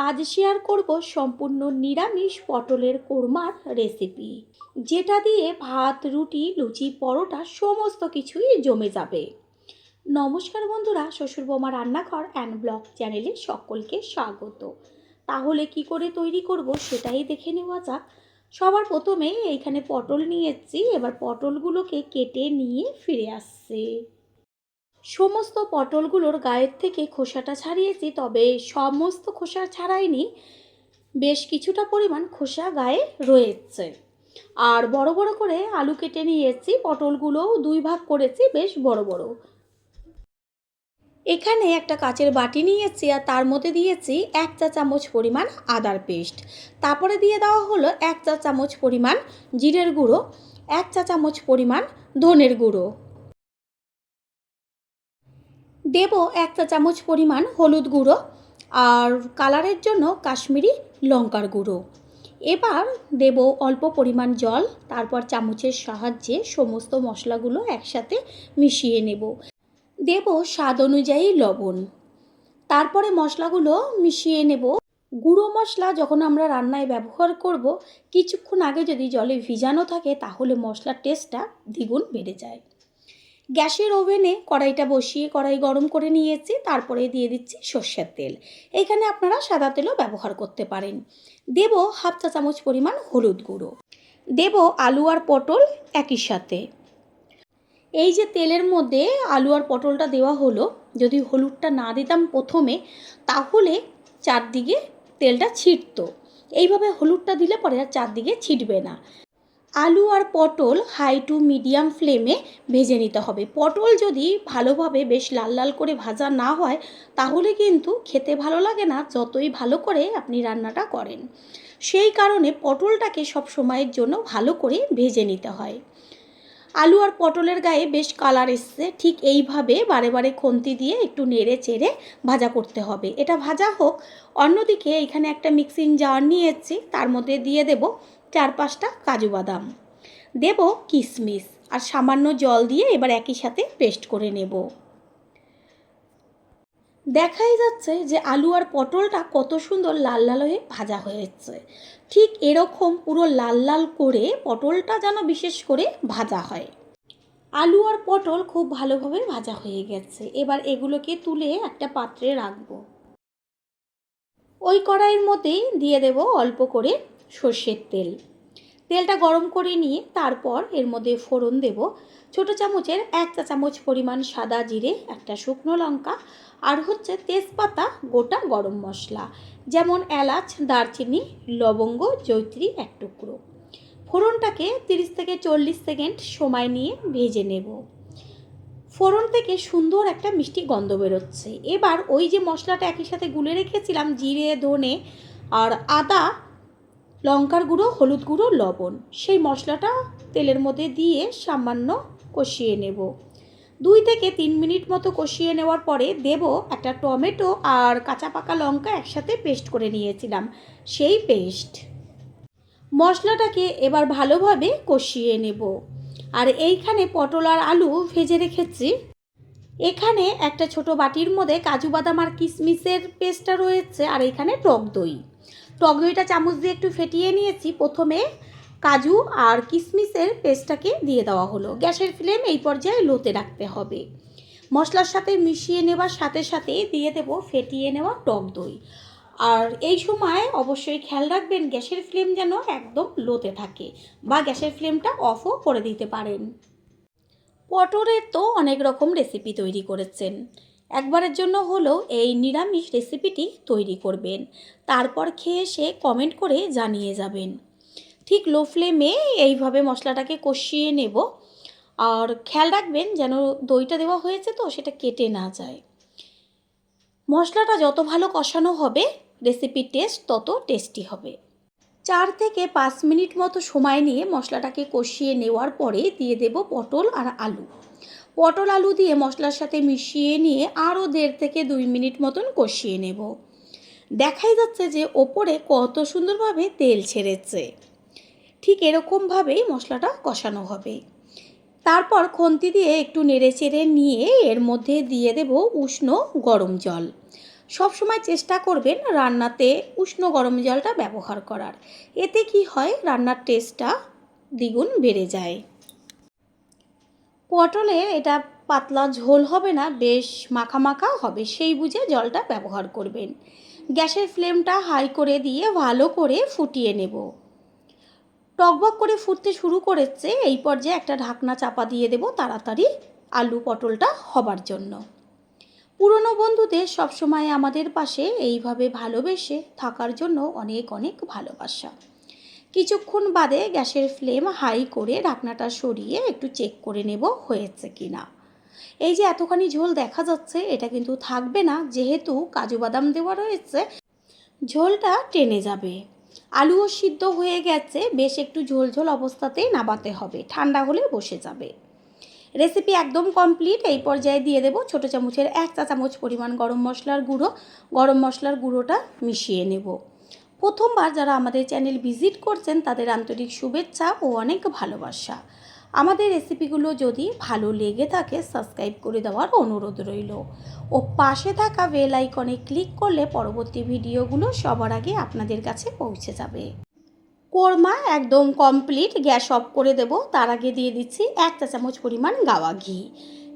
আজ শেয়ার করব সম্পূর্ণ নিরামিষ পটলের কোরমার রেসিপি, যেটা দিয়ে ভাত, রুটি, লুচি, পরোটা সমস্ত কিছুই জমে যাবে। নমস্কার বন্ধুরা, শ্বশুর বৌমা রান্নাঘর অ্যান্ড ব্লগ চ্যানেলে সকলকে স্বাগত। তাহলে কি করে তৈরি করব সেটাই দেখে নেওয়া যাক। সবার প্রথমে এইখানে পটল নিয়ে এসেছি, এবার পটলগুলোকে কেটে নিয়ে ফিরে আসছে। সমস্ত পটলগুলোর গায়ের থেকে খোসাটা ছাড়িয়েছি, তবে সমস্ত খোসা ছাড়াইনি, বেশ কিছুটা পরিমাণ খোসা গায়ে রয়েছে। আর বড় বড় করে আলু কেটে নিয়েছি, পটলগুলোও দুই ভাগ করেছি বেশ বড় বড়। এখানে একটা কাচের বাটি নিয়েছি আর তার মধ্যে দিয়েছি 1 চা চামচ পরিমাণ আদার পেস্ট। তারপরে দিয়ে দেওয়া হলো 1 চা চামচ পরিমাণ জিরের গুঁড়ো, 1 চা চামচ পরিমাণ ধনের গুঁড়ো, দেব 1 চা চামচ পরিমাণ হলুদ গুঁড়ো আর কালারের জন্য কাশ্মীরি লঙ্কার গুঁড়ো। এবার দেব অল্প পরিমাণ জল, তারপর চামচের সাহায্যে সমস্ত মশলাগুলো একসাথে মিশিয়ে নেব। দেব স্বাদ অনুযায়ী লবণ, তারপরে মশলাগুলো মিশিয়ে নেব। গুঁড়ো মশলা যখন আমরা রান্নায় ব্যবহার করব, কিছুক্ষণ আগে যদি জলে ভিজানো থাকে তাহলে মশলার টেস্টটা দ্বিগুণ বেড়ে যায়। গ্যাসের ওভেনে কড়াইটা বসিয়ে কড়াই গরম করে নিয়েছি, তারপরে দিয়ে দিচ্ছি সর্ষের তেল। এখানে আপনারা সাদা তেলও ব্যবহার করতে পারেন। দেব 1/2 চা চামচ পরিমাণ হলুদ গুঁড়ো, দেব আলু আর পটল একই সাথে। এই যে তেলের মধ্যে আলু আর পটলটা দেওয়া হলো, যদি হলুদটা না দিতাম প্রথমে তাহলে চারদিকে তেলটা ছিটতো। এইভাবে হলুদটা দিলে পরে আর চারদিকে ছিটবে না। আলু আর পটল হাই টু মিডিয়াম ফ্লেমে ভেজে নিতে হবে। পটল যদি ভালোভাবে বেশ লাল লাল করে ভাজা না হয় তাহলে কিন্তু খেতে ভালো লাগে না, যতই ভালো করে আপনি রান্নাটা করেন। সেই কারণে পটলটাকে সব সময়ের জন্য ভালো করে ভেজে নিতে হয়। আলু আর পটলের গায়ে বেশ কালার এসছে, ঠিক এইভাবে বারে বারে খুন্তি দিয়ে একটু নেড়ে চেড়ে ভাজা করতে হবে। এটা ভাজা হোক। অন্যদিকে এখানে একটা মিক্সিং জার নিয়েছি, তার মধ্যে দিয়ে দেব 4-5টা কাজু বাদাম, দেব কিশমিশ আর সামান্য জল দিয়ে এবার একই সাথে পেস্ট করে নেব। দেখাই যাচ্ছে যে আলু আর পটলটা কত সুন্দর লাল লাল হয়ে ভাজা হয়েছে। ঠিক এরকম পুরো লাল লাল করে পটলটা যেন বিশেষ করে ভাজা হয়। আলু আর পটল খুব ভালোভাবে ভাজা হয়ে গেছে। এবার এগুলোকে তুলে একটা পাত্রে রাখবো। ওই কড়াইয়ের মধ্যেই দিয়ে দেব অল্প করে সর্ষের তেল। তেলটা গরম করে নিয়ে তারপর এর মধ্যে ফোড়ন দেব। ছোটো চামচের 1 চা চামচ পরিমাণ সাদা জিরে, একটা শুকনো লঙ্কা আর হচ্ছে তেজপাতা, গোটা গরম মশলা যেমন এলাচ, দারচিনি, লবঙ্গ, জয়িত্রী 1 টুকরো। ফোড়নটাকে 30 থেকে 40 সেকেন্ড সময় নিয়ে ভেজে নেব। ফোড়ন থেকে সুন্দর একটা মিষ্টি গন্ধ বেরোচ্ছে। এবার ওই যে মশলাটা একই সাথে গুলে রেখেছিলাম, জিরে, ধনে আর আদা, লঙ্কার গুঁড়ো, হলুদ গুঁড়ো, লবণ, সেই মশলাটা তেলের মধ্যে দিয়ে সামান্য কষিয়ে নেব। 2 থেকে 3 মিনিট মতো কষিয়ে নেওয়ার পরে দেব একটা টমেটো আর কাঁচা পাকা লঙ্কা একসাথে পেস্ট করে নিয়েছিলাম, সেই পেস্ট। মশলাটাকে এবার ভালোভাবে কষিয়ে নেব। আর এইখানে পটল আর আলু ভেজে রেখেছি। এখানে একটা ছোট বাটির মধ্যে কাজু বাদাম আর কিশমিশের পেস্টটা রয়েছে, আর এখানে টক দই। টক দইটা চামচ দিয়ে একটু ফেটিয়ে নিয়েছি। প্রথমে কাজু আর কিশমিশের পেস্টটাকে দিয়ে দেওয়া হলো। গ্যাসের ফ্লেম এই পর্যায়ে লোতে রাখতে হবে। মশলার সাথে মিশিয়ে নেওয়ার সাথে সাথে দিয়ে দেব ফেটিয়ে নেওয়া টক দই। আর এই সময় অবশ্যই খেয়াল রাখবেন গ্যাসের ফ্লেম যেন একদম লোতে থাকে, বা গ্যাসের ফ্লেমটা অফও করে দিতে পারেন। পটলের তো অনেক রকম রেসিপি তৈরি করেছেন, একবারের জন্য হলেও এই নিরামিষ রেসিপিটি তৈরি করবেন। তারপর খেয়ে এসে কমেন্ট করে জানিয়ে যাবেন। ঠিক লো ফ্লেমে এইভাবে মশলাটাকে কষিয়ে নেব। আর খেয়াল রাখবেন যেন দইটা দেওয়া হয়েছে তো সেটা কেটে না যায়। মশলাটা যত ভালো কষানো হবে রেসিপির টেস্ট তত টেস্টি হবে। 4 থেকে 5 মিনিট মতো সময় নিয়ে মশলাটাকে কষিয়ে নেওয়ার পরে দিয়ে দেব পটল আর আলু। পটল আলু দিয়ে মশলার সাথে মিশিয়ে নিয়ে আরও 1.5 থেকে 2 মিনিট মতন কষিয়ে নেব। দেখাই যাচ্ছে যে ওপরে কত সুন্দরভাবে তেল ছেড়েছে। ঠিক এরকমভাবেই মশলাটা কষানো হবে। তারপর খুন্তি দিয়ে একটু নেড়ে চেড়ে নিয়ে এর মধ্যে দিয়ে দেব উষ্ণ গরম জল। সব সময় চেষ্টা করবেন রান্নাতে উষ্ণ গরম জলটা ব্যবহার করার। এতে কি হয়, রান্নার টেস্টটা দ্বিগুণ বেড়ে যায়। পটলে এটা পাতলা ঝোল হবে না, বেশ মাখা মাখা হবে, সেই বুঝে জলটা ব্যবহার করবেন। গ্যাসের ফ্লেমটা হাই করে দিয়ে ভালো করে ফুটিয়ে নেব। টকবক করে ফুটতে শুরু করেছে, এই পর্যায়ে একটা ঢাকনা চাপা দিয়ে দেব তাড়াতাড়ি আলু পটলটা হবার জন্য। পুরনো বন্ধুদের সবসময় আমাদের পাশে এইভাবে ভালোবেসে থাকার জন্য অনেক অনেক ভালোবাসা। কিছুক্ষণ বাদে গ্যাসের ফ্লেম হাই করে ঢাকনাটা সরিয়ে একটু চেক করে নেব হয়েছে কি না। এই যে এতখানি ঝোল দেখা যাচ্ছে, এটা কিন্তু থাকবে না, যেহেতু কাজু বাদাম দেওয়া রয়েছে, ঝোলটা টেনে যাবে। আলুও সিদ্ধ হয়ে গেছে, বেশ একটু ঝোল ঝোল অবস্থাতেই নামাতে হবে, ঠান্ডা হলে বসে যাবে। রেসিপি একদম কমপ্লিট। এই পর্যায়ে দিয়ে দেব ছোটো চামচের 1 চা চামচ পরিমাণ গরম মশলার গুঁড়ো। গরম মশলার গুঁড়োটা মিশিয়ে নেব। প্রথমবার যারা আমাদের চ্যানেল ভিজিট করছেন তাদের আন্তরিক শুভেচ্ছা ও অনেক ভালোবাসা। আমাদের রেসিপিগুলো যদি ভালো লেগে থাকে সাবস্ক্রাইব করে দেওয়ার অনুরোধ রইল ও পাশে থাকা বেল আইকনে ক্লিক করলে পরবর্তী ভিডিওগুলো সবার আগে আপনাদের কাছে পৌঁছে যাবে। কোরমা একদম কমপ্লিট। গ্যাস অফ করে দেব। তার আগে দিয়ে দিচ্ছি 1 চা চামচ পরিমাণ গাওয়া ঘি।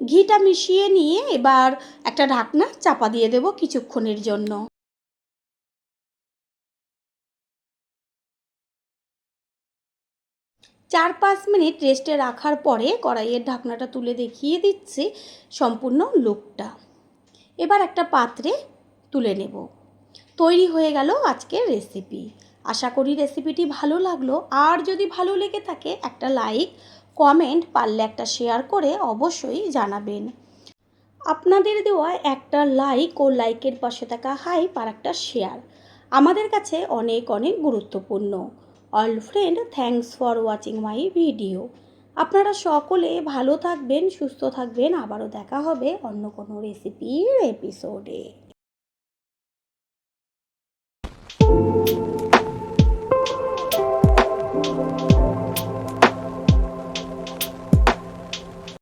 ঘিটা মিশিয়ে নিয়ে এবার একটা ঢাকনা চাপা দিয়ে দেব কিছুক্ষণের জন্য। 4-5 মিনিট রেস্টে রাখার পরে কড়াইয়ের ঢাকনাটা তুলে দেখিয়ে দিচ্ছি সম্পূর্ণ লুকটা। এবার একটা পাত্রে তুলে নেব। তৈরি হয়ে গেল আজকের রেসিপি। আশা করি রেসিপিটি ভালো লাগলো। আর যদি ভালো লেগে থাকে একটা লাইক, কমেন্ট, পারলে একটা শেয়ার করে অবশ্যই জানাবেন। আপনাদের দেওয়া একটা লাইক ও লাইকের পাশে থাকা হাইপ আর একটা শেয়ার আমাদের কাছে অনেক অনেক গুরুত্বপূর্ণ। All friend, thanks for watching my video. আপনারা সকলে ভালো থাকবেন, সুস্থ থাকবেন। আবারও দেখা হবে অন্য কোনো রেসিপির এপিসোডে।